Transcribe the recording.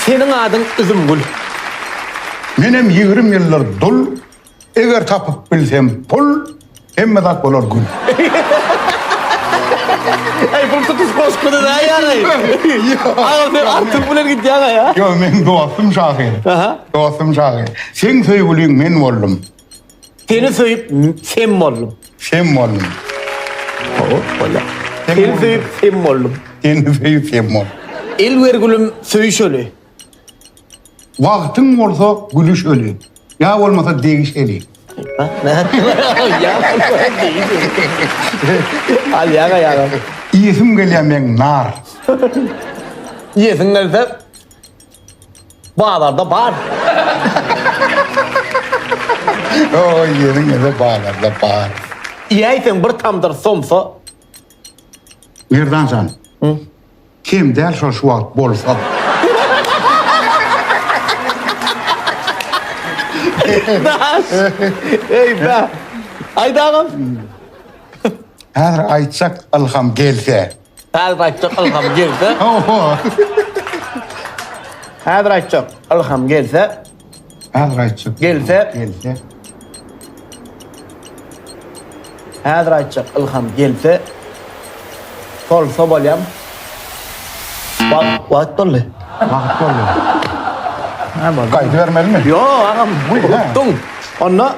Senin adın Üzümgül. Menem 20 yıllar dul, eğer tapıp bilsem pul, emme zat bolar gül. Ey bu tutuş koşkudu da yani. Ağam sen artık bulan gitti ya. Yo, men dostum şahı. Aha. Dostum şahı. Sen söyleyeyim men oldum. Seni söyüp sen oldum. Sen oldum. Öyle. Seni söyüp sen oldum. Sen söyleyip sen oldum. El vergülüm söyüşölü. Vaktin olsa gülüş ölü. Ya olmasa değiş eli. Ya al ya. İyisim geliyor ben nar. Yesin nerede? Bağlarda bağır. O yerin ede bağlarda bağır. Yiyeysen bir tamdır somsa. Nereden sen? Kim der şu vakt bolsa. Ey be. Ayda ağam. Her aytsak alham gelse. Her açacak alham gelse. Oho. Her açacak alham gelse. Her aytsak Gelse. gelse. Her açacak alham gelse. Solsa bolyam. Bak vakt dolu. Vakt oluyor. Kaydı vermeli mi? Yo ağam. Buyur, ha. Unuttum. Onu